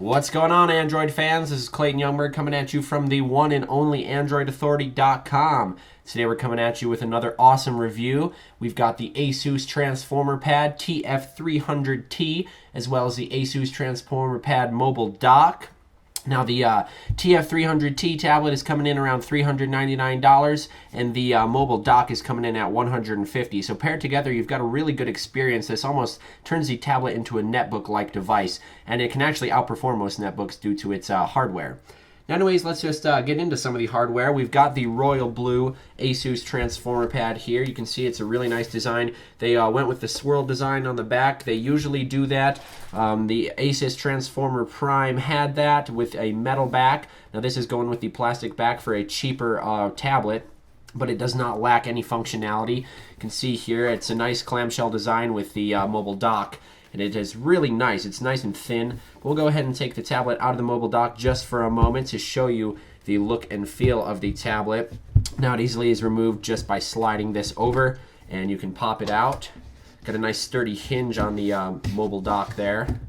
What's going on, Android fans? This is Clayton Youngberg coming at you from the one and only AndroidAuthority.com. Today we're coming at you with another awesome review. We've got the Asus Transformer Pad TF300T, as well as the Asus Transformer Pad Mobile Dock. Now, the TF300T tablet is coming in around $399, and the mobile dock is coming in at $150. So paired together, you've got a really good experience. This almost turns the tablet into a netbook-like device, and it can actually outperform most netbooks due to its hardware. Now, anyways, let's just get into some of the hardware. We've got the royal blue Asus Transformer Pad here. You can see it's a really nice design. They went with the swirl design on the back. They usually do that. The Asus Transformer Prime had that with a metal back. Now, this is going with the plastic back for a cheaper tablet, but it does not lack any functionality. You can see here it's a nice clamshell design with the mobile dock. And it is really nice. It's nice and thin. We'll go ahead and take the tablet out of the mobile dock just for a moment to show you the look and feel of the tablet. Now, it easily is removed just by sliding this over, and you can pop it out. Got a nice sturdy hinge on the mobile dock there.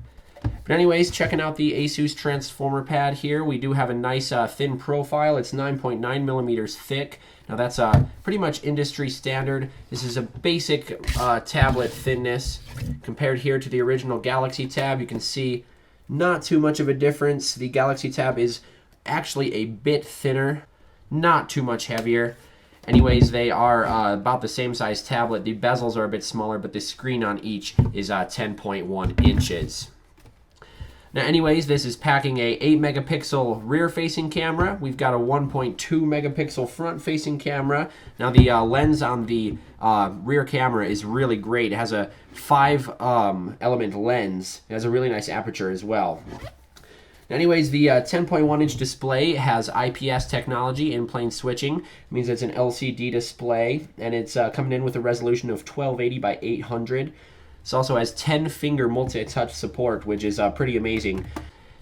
But anyways, checking out the Asus Transformer Pad here, we do have a nice thin profile. It's 9.9 millimeters thick. Now, that's pretty much industry standard. This is a basic tablet thinness. Compared here to the original Galaxy Tab, you can see not too much of a difference. The Galaxy Tab is actually a bit thinner, not too much heavier. Anyways, they are about the same size tablet. The bezels are a bit smaller, but the screen on each is 10.1 inches. Now, anyways, this is packing a 8 megapixel rear-facing camera. We've got a 1.2 megapixel front-facing camera. Now, the lens on the rear camera is really great. It has a 5-element lens. It has a really nice aperture as well. Anyways, the 10.1-inch display has IPS technology in plane switching. It means it's an LCD display, and it's coming in with a resolution of 1280 by 800. This also has 10-finger multi-touch support, which is pretty amazing.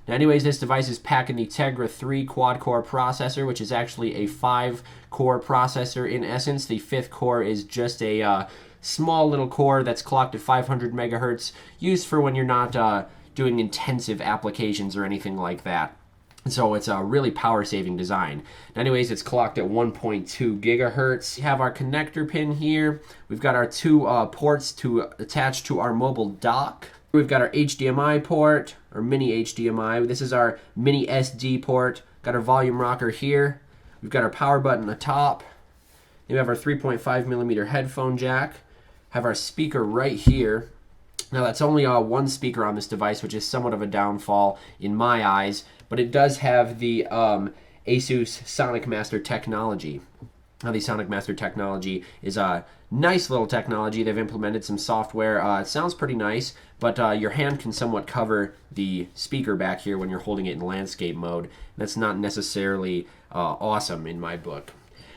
Now, anyways, this device is packing the Tegra 3 quad-core processor, which is actually a 5-core processor in essence. The 5th core is just a small little core that's clocked at 500 megahertz, used for when you're not doing intensive applications or anything like that. So it's a really power-saving design. Anyways, it's clocked at 1.2 gigahertz. We have our connector pin here. We've got our two ports to attach to our mobile dock. We've got our HDMI port, or mini HDMI. This is our mini SD port. Got our volume rocker here. We've got our power button at the top. We have our 3.5 millimeter headphone jack. Have our speaker right here. Now, that's only one speaker on this device, which is somewhat of a downfall in my eyes, but it does have the Asus Sonic Master technology. Now, the Sonic Master technology is a nice little technology. They've implemented some software. It sounds pretty nice, but your hand can somewhat cover the speaker back here when you're holding it in landscape mode. That's not necessarily awesome in my book.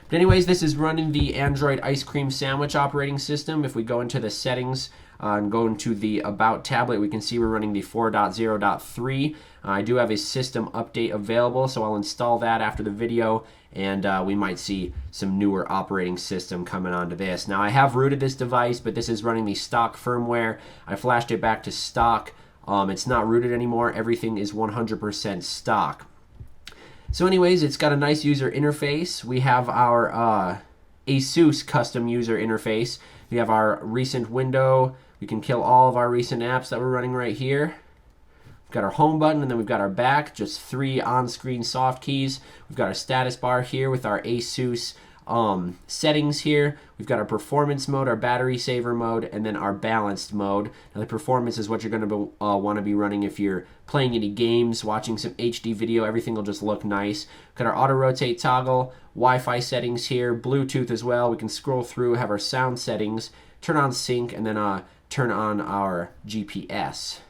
But anyways, this is running the Android Ice Cream Sandwich operating system. If we go into the settings and go into the About tablet, we can see we're running the 4.0.3. I do have a system update available, so I'll install that after the video, and we might see some newer operating system coming onto this. Now, I have rooted this device, but this is running the stock firmware. I flashed it back to stock. It's not rooted anymore. Everything is 100% stock. So anyways, it's got a nice user interface. We have our Asus custom user interface. We have our recent window. We can kill all of our recent apps that we're running right here. We've got our home button, and then we've got our back, just 3 on-screen soft keys. We've got our status bar here with our Asus settings here. We've got our performance mode, our battery saver mode, and then our balanced mode. Now, the performance is what you're going to want to be running if you're playing any games, watching some HD video. Everything will just look nice. We've got our auto rotate toggle, Wi-Fi settings here, Bluetooth as well. We can scroll through, have our sound settings, turn on sync, and then turn on our GPS.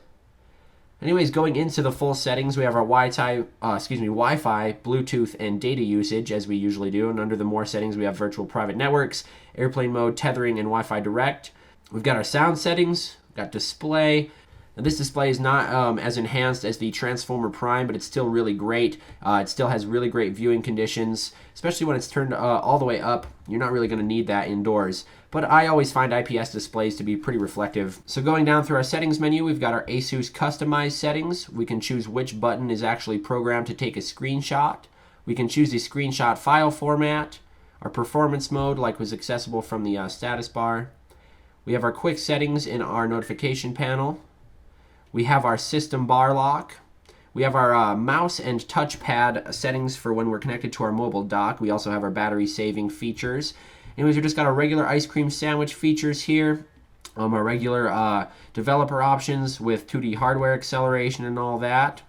Anyways, going into the full settings, we have our Wi-Fi, Bluetooth, and data usage, as we usually do. And under the more settings, we have virtual private networks, airplane mode, tethering, and Wi-Fi direct. We've got our sound settings, we've got display. Now, this display is not as enhanced as the Transformer Prime, but it's still really great. It still has really great viewing conditions, especially when it's turned all the way up. You're not really going to need that indoors. but I always find IPS displays to be pretty reflective. So going down through our settings menu, we've got our Asus customized settings. We can choose which button is actually programmed to take a screenshot. We can choose the screenshot file format, our performance mode like was accessible from the status bar. We have our quick settings in our notification panel. We have our system bar lock. We have our mouse and touchpad settings for when we're connected to our mobile dock. We also have our battery saving features. Anyways, we just got our regular ice cream sandwich features here. Our regular developer options with 2D hardware acceleration and all that.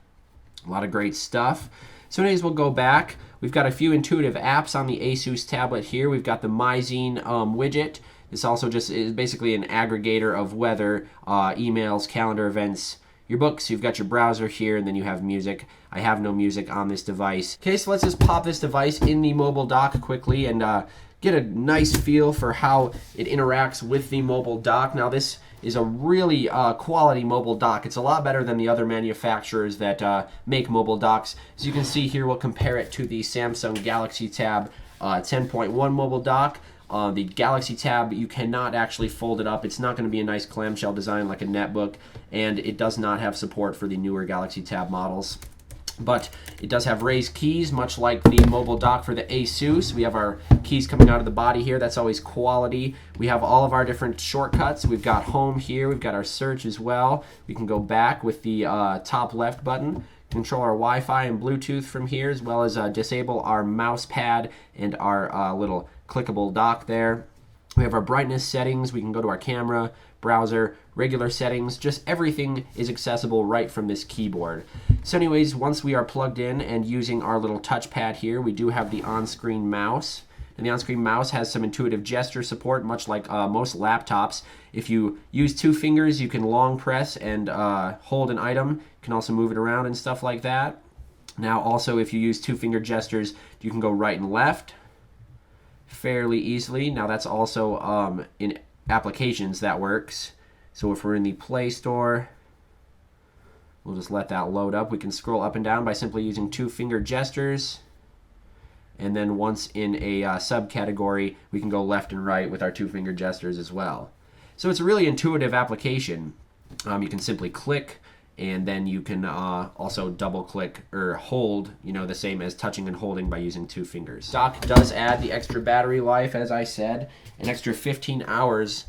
A lot of great stuff. So anyways, we'll go back. We've got a few intuitive apps on the Asus tablet here. We've got the MyZine widget. This also just is basically an aggregator of weather, emails, calendar events, your books. You've got your browser here, and then you have music. I have no music on this device. Okay, so let's just pop this device in the mobile dock quickly and get a nice feel for how it interacts with the mobile dock. Now this is a really quality mobile dock. It's a lot better than the other manufacturers that make mobile docks. As you can see here, we'll compare it to the Samsung Galaxy Tab 10.1 mobile dock. The Galaxy Tab, you cannot actually fold it up. It's not going to be a nice clamshell design like a netbook, and it does not have support for the newer Galaxy Tab models. But it does have raised keys, much like the mobile dock for the Asus. We have our keys coming out of the body here. That's always quality. We have all of our different shortcuts. We've got home here. We've got our search as well. We can go back with the top left button. Control our Wi-Fi and Bluetooth from here, as well as disable our mouse pad and our little clickable dock there. We have our brightness settings. We can go to our camera, browser, regular settings. Just everything is accessible right from this keyboard. So anyways, once we are plugged in and using our little touchpad here, we do have the on-screen mouse. And the on-screen mouse has some intuitive gesture support, much like most laptops. If you use two fingers, you can long press and hold an item. You can also move it around and stuff like that. Now also, if you use two finger gestures, you can go right and left fairly easily. Now that's also in applications that works. So if we're in the Play Store, we'll just let that load up. We can scroll up and down by simply using two finger gestures. And then once in a subcategory, we can go left and right with our two finger gestures as well. So it's a really intuitive application. You can simply click, and then you can also double click or hold, the same as touching and holding by using two fingers. Dock does add the extra battery life, as I said, an extra 15 hours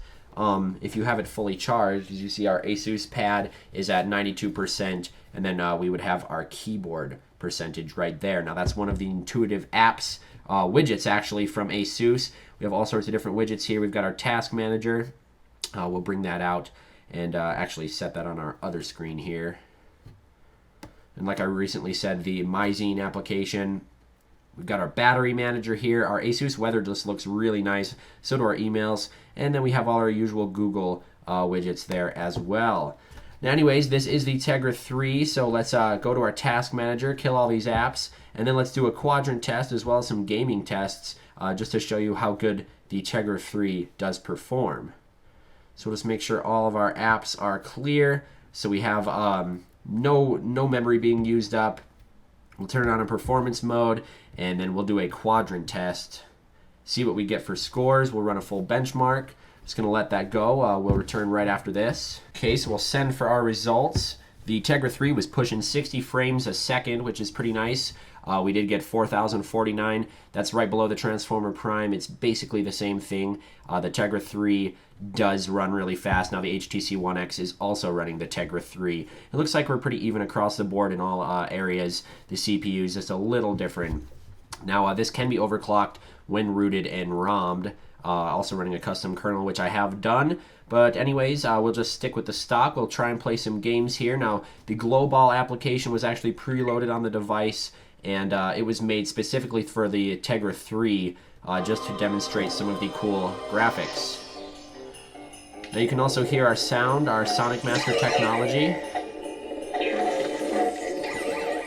if you have it fully charged. As you see, our Asus pad is at 92%, and then we would have our keyboard percentage right there. Now that's one of the intuitive apps, widgets actually from Asus. We have all sorts of different widgets here. We've got our task manager. We'll bring that out and actually set that on our other screen here. And like I recently said, the MyZine application. We've got our battery manager here. Our Asus weather just looks really nice. So do our emails. And then we have all our usual Google widgets there as well. Now anyways, this is the Tegra 3, so let's go to our task manager, kill all these apps, and then let's do a quadrant test as well as some gaming tests just to show you how good the Tegra 3 does perform. So let's make sure all of our apps are clear. So we have no memory being used up. We'll turn it on in performance mode, and then we'll do a quadrant test. See what we get for scores. We'll run a full benchmark. Just going to let that go. We'll return right after this. Okay, so we'll send for our results. The Tegra 3 was pushing 60 frames a second, which is pretty nice. We did get 4,049. That's right below the Transformer Prime. It's basically the same thing. The Tegra 3 does run really fast. Now the HTC One X is also running the Tegra 3. It looks like we're pretty even across the board in all areas. The CPU is just a little different. Now this can be overclocked when rooted and ROMmed. Also running a custom kernel, which I have done. But anyways, we'll just stick with the stock. We'll try and play some games here. Now, the Global application was actually preloaded on the device, and it was made specifically for the Tegra 3 just to demonstrate some of the cool graphics. Now you can also hear our sound, our Sonic Master technology.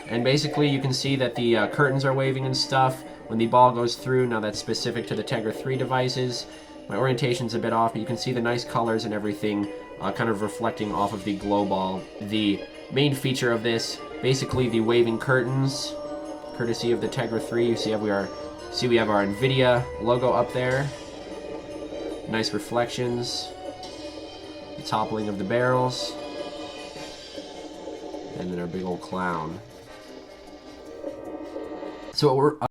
And basically you can see that the curtains are waving and stuff when the ball goes through. Now that's specific to the Tegra 3 devices. My orientation's a bit off, but you can see the nice colors and everything kind of reflecting off of the glow ball. The main feature of this, basically the waving curtains, courtesy of the Tegra 3. You see we have our NVIDIA logo up there. Nice reflections. The toppling of the barrels. And then our big old clown. So what we're